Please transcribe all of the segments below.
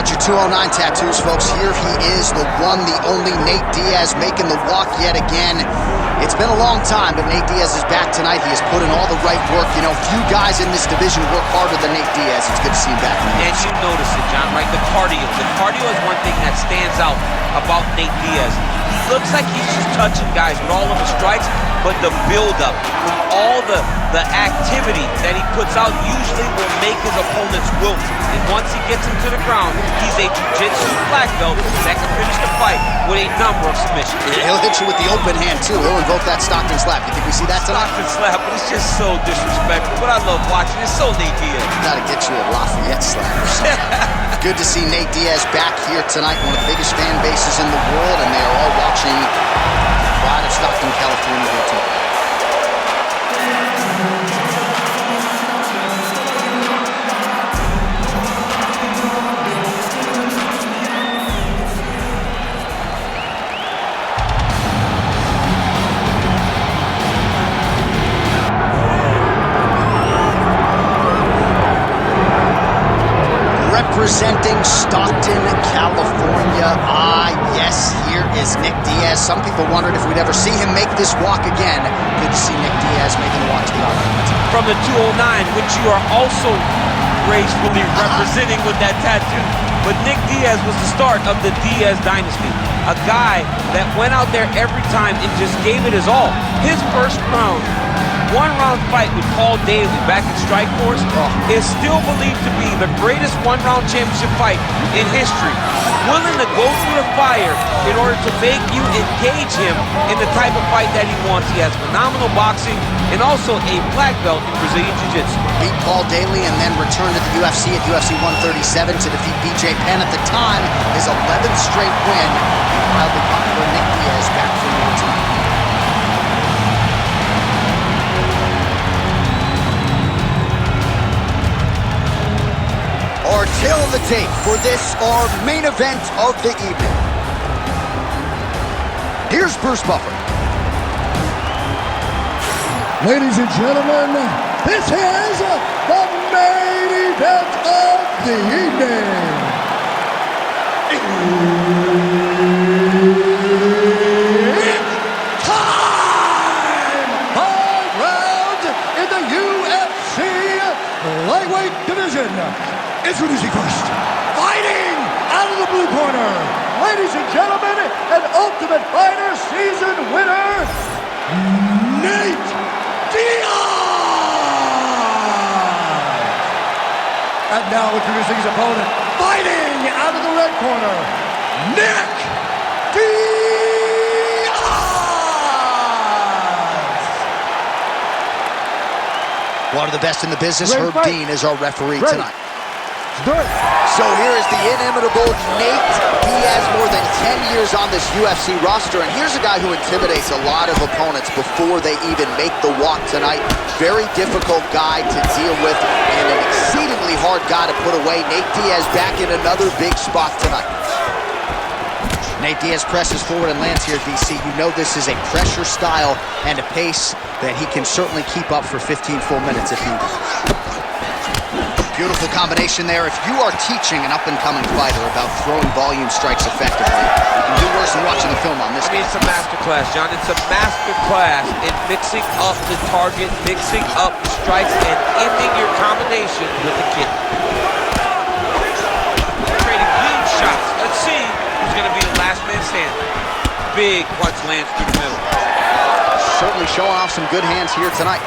out your 209 tattoos, folks. Here he is, the one, the only Nate Diaz, making the walk yet again. It's been a long time, but Nate Diaz is back tonight. He has put in all the right work. You know, few guys in this division work harder than Nate Diaz. It's good to see him back. And you notice it, John, right? The cardio. The cardio is one thing that stands out about Nate Diaz. He looks like he's just touching guys with all of his strikes, but the build-up, all the activity that he puts out usually will make his opponents wilt. And once he gets him to the ground, he's a jiu-jitsu black belt that can finish the fight with a number of submissions. He'll hit you with the open hand, too. He'll invoke that Stockton slap. You think we see that tonight? Stockton slap, but it's just so disrespectful. But I love watching it. It's so Nate Diaz. Gotta get you a Lafayette slap or something. Good to see Nate Diaz back here tonight. One of the biggest fan bases in the world, and they are all watching the pride of Stockton, California here tonight. Representing Stockton, California. Yes, here is Nick Diaz. Some people wondered if we'd ever see him make this walk again. Good to see Nick Diaz making the walk to the octagon. From the 209, which you are also gracefully representing with that tattoo. But Nick Diaz was the start of the Diaz dynasty. A guy that went out there every time and just gave it his all. His first round, one-round fight with Paul Daly back in Strikeforce is still believed to be the greatest one-round championship fight in history. Willing to go through the fire in order to make you engage him in the type of fight that he wants. He has phenomenal boxing and also a black belt in Brazilian Jiu-Jitsu. Beat Paul Daly and then returned to the UFC at UFC 137 to defeat BJ Penn. At the time, his 11th straight win. Wildly popular Nick Diaz back for more tonight. Our tail of the tape for this, our main event of the evening. Here's Bruce Buffer. Ladies and gentlemen, this is the main event of the evening. It's time! 5 rounds in the UFC lightweight division. Introducing first, fighting out of the blue corner, ladies and gentlemen, an Ultimate Fighter season winner, Nate Diaz! And now introducing his opponent, fighting out of the red corner, Nick Diaz! One of the best in the business, Herb Dean, is our referee tonight. So here is the inimitable Nate Diaz, more than 10 years on this UFC roster, and here's a guy who intimidates a lot of opponents before they even make the walk tonight. Very difficult guy to deal with and an exceedingly hard guy to put away. Nate Diaz back in another big spot tonight. Nate Diaz presses forward and lands here, DC. You know this is a pressure style and a pace that he can certainly keep up for 15 full minutes if needed. Beautiful combination there. If you are teaching an up-and-coming fighter about throwing volume strikes effectively, you can do worse than watching the film on this. I mean, it's a masterclass, John. It's a masterclass in mixing up the target, mixing up the strikes, and ending your combination with the kick. Trading huge shots. Let's see who's going to be the last man standing. Big punch lands through the middle. Certainly showing off some good hands here tonight.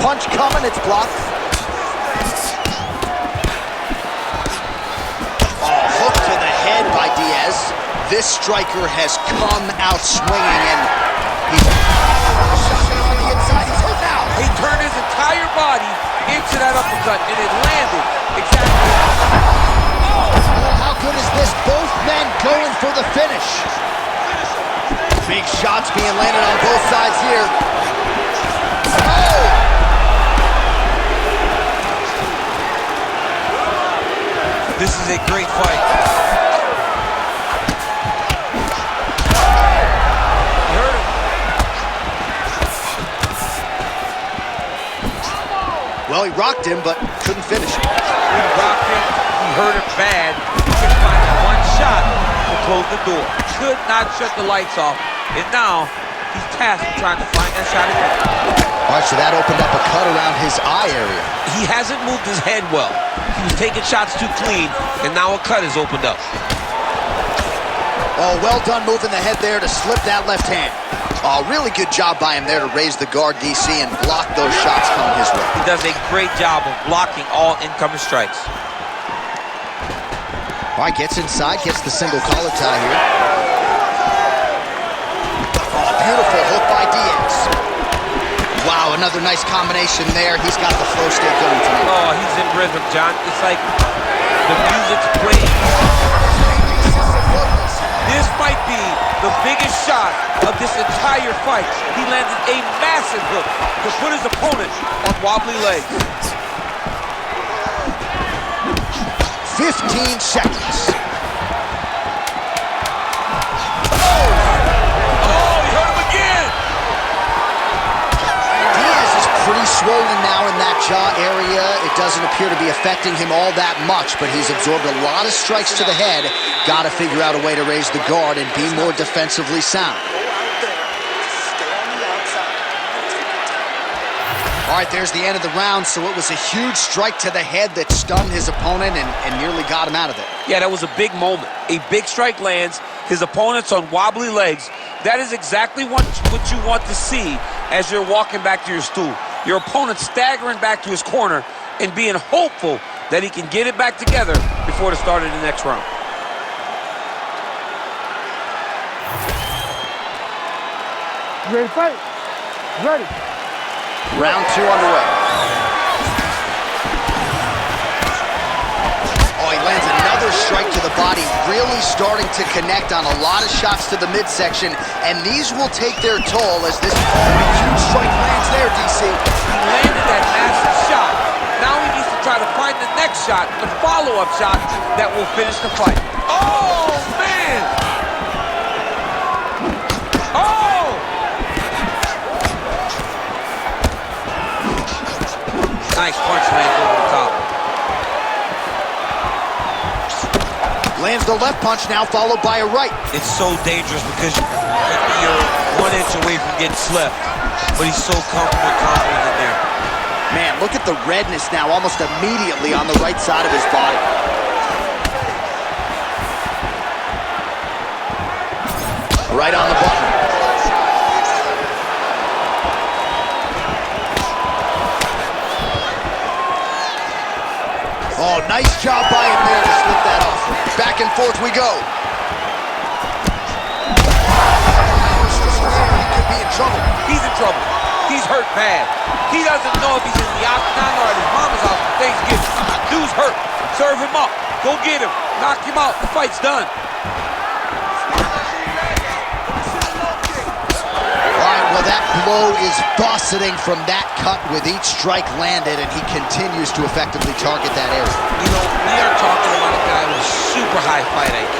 Punch coming, it's blocked. Oh, hook to the head by Diaz. This striker has come out swinging, and he's on the inside. He's hurt now. He turned his entire body into that uppercut, and it landed exactly. Oh, how good is this? Both men going for the finish. Big shots being landed on both sides here. Oh! This is a great fight. You heard him. Well, he rocked him, but couldn't finish it. He rocked him, he hurt him bad. He could find one shot to close the door. Could not shut the lights off, and now he's tasked with trying to find that shot again. All right, so that opened up a cut around his eye area. He hasn't moved his head well. He was taking shots too clean, and now a cut has opened up. Oh, well done moving the head there to slip that left hand. Oh, really good job by him there to raise the guard, DC, and block those shots coming his way. He does a great job of blocking all incoming strikes. All right, gets inside, gets the single collar tie here. Oh, beautiful hook by Diaz. Wow, another nice combination there. He's got the flow state going tonight. Oh, he's in rhythm, John. It's like the music's playing. This might be the biggest shot of this entire fight. He landed a massive hook to put his opponent on wobbly legs. 15 seconds. Oh, he hurt him again. Diaz is pretty swollen now in that jaw area. It doesn't appear to be affecting him all that much, but he's absorbed a lot of strikes to the head. Got to figure out a way to raise the guard and be more defensively sound. All right, there's the end of the round, so it was a huge strike to the head that stunned his opponent and nearly got him out of it. Yeah, that was a big moment. A big strike lands, his opponent's on wobbly legs. That is exactly what you want to see as you're walking back to your stool. Your opponent staggering back to his corner and being hopeful that he can get it back together before the start of the next round. You ready to fight? Ready. Round 2 underway. Oh, he lands another strike to the body, really starting to connect on a lot of shots to the midsection, and these will take their toll as this huge strike lands there, DC. He landed that massive shot. Now he needs to try to find the next shot, the follow-up shot that will finish the fight. Oh, man! Oh! Nice punch lands over the top. Lands the left punch now, followed by a right. It's so dangerous because you're 1 inch away from getting slept. But he's so comfortable and confident in there. Man, look at the redness now almost immediately on the right side of his body. Right on the button. Oh, nice job by him there to slip that off. Back and forth we go. He could be in trouble. He's in trouble. He's hurt bad. He doesn't know if he's in the octagon or at his mama's house for Thanksgiving. Dude's hurt. Serve him up. Go get him. Knock him out. The fight's done. Well, that blow is buffeting from that cut with each strike landed, and he continues to effectively target that area. You know, we are talking about a guy with super high fight IQ.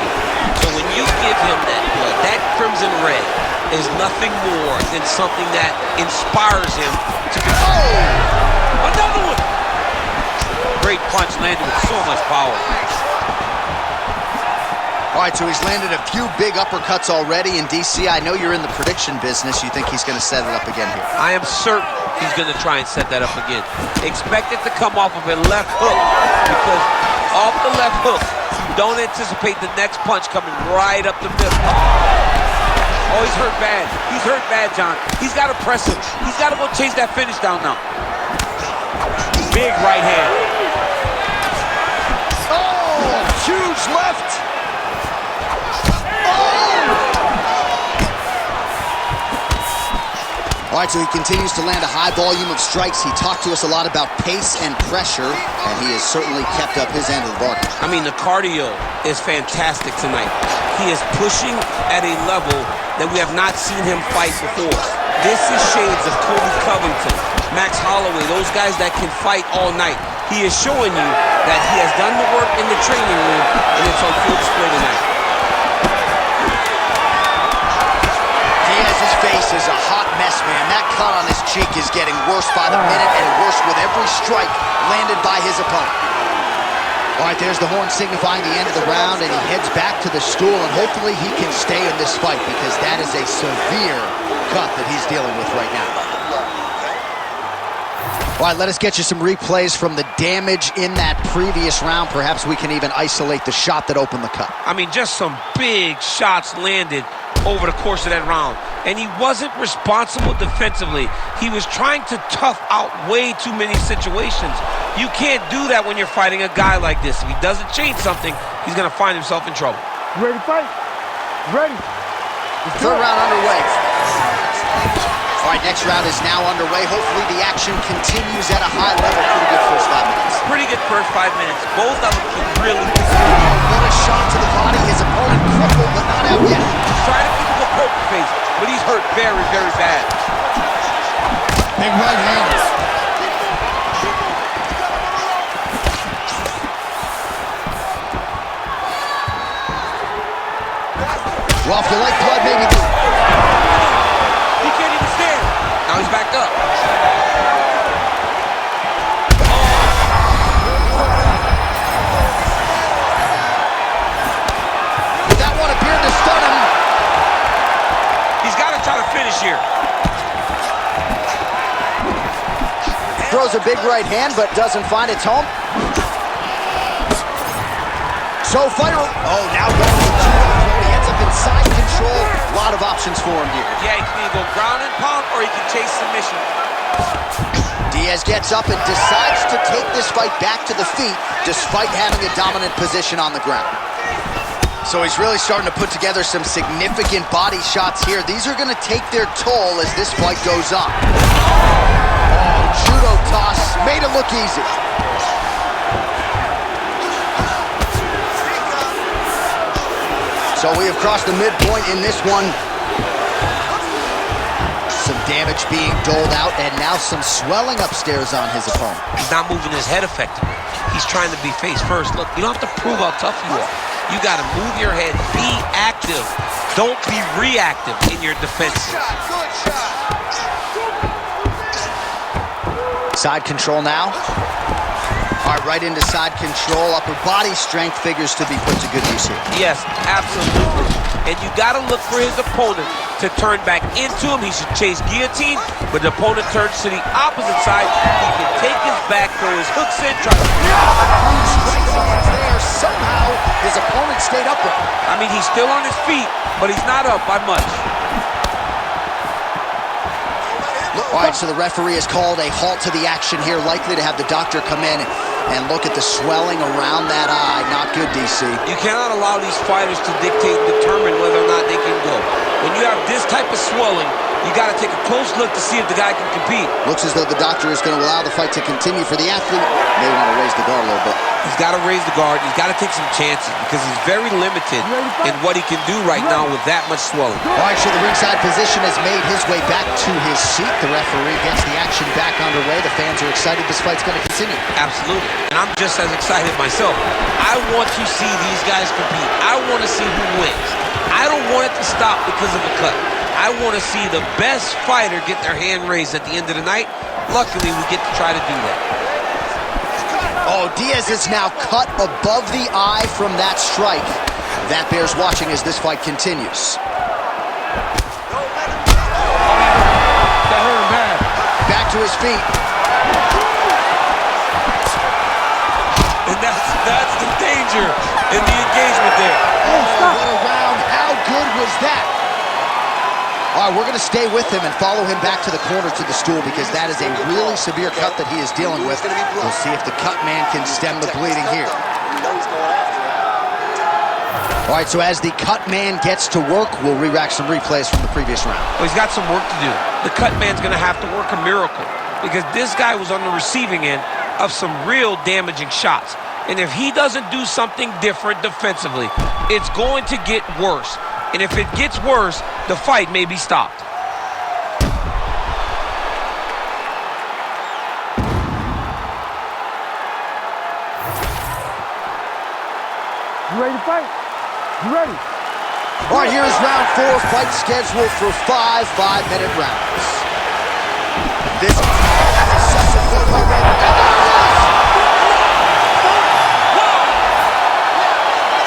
So when you give him that blood, that crimson red is nothing more than something that inspires him to be. Oh! Another one! Great punch landed with so much power. All right, so he's landed a few big uppercuts already. In DC, I know you're in the prediction business. You think he's going to set it up again here? I am certain he's going to try and set that up again. Expect it to come off of a left hook, because off the left hook, you don't anticipate the next punch coming right up the middle. Oh, he's hurt bad. He's hurt bad, John. He's got to press him. He's got to go chase that finish down now. Big right hand. Oh, huge left. All right, so he continues to land a high volume of strikes. He talked to us a lot about pace and pressure, and he has certainly kept up his end of the bargain. I mean, the cardio is fantastic tonight. He is pushing at a level that we have not seen him fight before. This is shades of Kobe Covington, Max Holloway, those guys that can fight all night. He is showing you that he has done the work in the training room, and it's on full display tonight. Diaz's face is 100% hot mess, man. That cut on his cheek is getting worse by the minute and worse with every strike landed by his opponent. All right, there's the horn signifying the end of the round, and he heads back to the stool, and hopefully he can stay in this fight because that is a severe cut that he's dealing with right now. All right, let us get you some replays from the damage in that previous round. Perhaps we can even isolate the shot that opened the cut. I mean, just some big shots landed over the course of that round. And he wasn't responsible defensively. He was trying to tough out way too many situations. You can't do that when you're fighting a guy like this. If he doesn't change something, he's going to find himself in trouble. Ready to fight? Ready. Third round underway. All right, next round is now underway. Hopefully the action continues at a high level. Pretty good first 5 minutes. Pretty good first 5 minutes. Both of them can really... What a shot to the body. His opponent crippled, but not out yet. He's trying to keep him a poker face, but he's hurt very, very bad. Big right hand. Well, if you like blood, maybe do. He can't even stand. Now he's backed up. That one appeared to stun him. He's got to try to finish here. Throws a big right hand, but doesn't find its home. So fighter. Oh, now going to the judo throw. He ends up in side control. A lot of options for him here. Yeah, he can either go ground and pound or he can chase submission. Diaz gets up and decides to take this fight back to the feet despite having a dominant position on the ground. So he's really starting to put together some significant body shots here. These are going to take their toll as this fight goes on. Oh, judo toss made it look easy. So we have crossed the midpoint in this one. Some damage being doled out, and now some swelling upstairs on his opponent. He's not moving his head effectively. He's trying to be face first. Look, you don't have to prove how tough you are. You got to move your head, be active. Don't be reactive in your defenses. Side control now. All right, right into side control. Upper body strength figures to be put to good use here. Yes, absolutely. And you got to look for his opponent to turn back into him. He should chase guillotine, but the opponent turns to the opposite side. He can take his back, throw his hooks in, try to... There, somehow his opponent stayed upright. I mean, he's still on his feet, but he's not up by much. All right, so the referee has called a halt to the action here, likely to have the doctor come in and look at the swelling around that eye. Not good, DC. You cannot allow these fighters to dictate and determine whether or not they can go. When you have this type of swelling, you got to take a close look to see if the guy can compete. Looks as though the doctor is going to allow the fight to continue for the athlete. May want to raise the guard a little bit. He's got to raise the guard. He's got to take some chances because he's very limited in what he can do right now with that much swelling. All right, so the ringside position has made his way back to his seat. The referee gets the action back underway. The fans are excited this fight's going to continue. Absolutely. And I'm just as excited myself. I want to see these guys compete. I want to see who wins. I don't want it to stop because of a cut. I want to see the best fighter get their hand raised at the end of the night. Luckily, we get to try to do that. Oh, Diaz is now cut above the eye from that strike. That bears watching as this fight continues. That hurt him bad. Back to his feet. And that's the danger in the engagement there. Oh, what a round. How good was that? All right, we're going to stay with him and follow him back to the corner to the stool because that is a really severe cut that he is dealing with. We'll see if the cut man can stem the bleeding here. All right, so as the cut man gets to work, we'll re-rack some replays from the previous round. Well, he's got some work to do. The cut man's going to have to work a miracle because this guy was on the receiving end of some real damaging shots. And if he doesn't do something different defensively, it's going to get worse. And if it gets worse, the fight may be stopped. You ready to fight? You ready? All right, here's round 4, fight scheduled for 5 5-minute rounds. This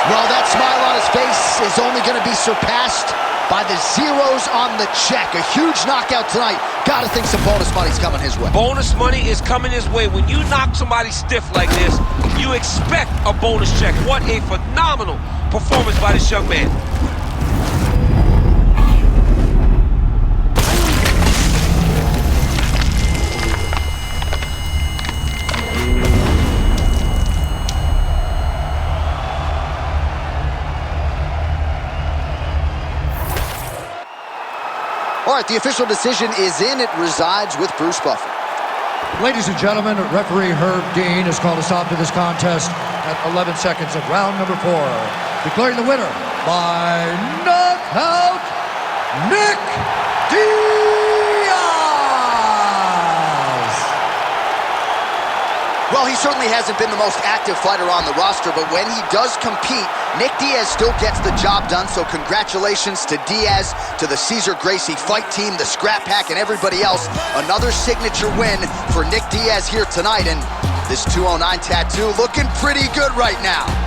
well, that smile on his face is only going to be surpassed by the zeros on the check. A huge knockout tonight. Gotta think some bonus money's coming his way. Bonus money is coming his way. When you knock somebody stiff like this, you expect a bonus check. What a phenomenal performance by this young man. All right, the official decision is in. It resides with Bruce Buffer. Ladies and gentlemen, referee Herb Dean has called a stop to this contest at 11 seconds of round number 4. Declaring the winner by knockout, Nick Diaz! Well, he certainly hasn't been the most active fighter on the roster, but when he does compete, Nick Diaz still gets the job done, so congratulations to Diaz, to the Cesar Gracie fight team, the Scrap Pack, and everybody else. Another signature win for Nick Diaz here tonight, and this 209 tattoo looking pretty good right now.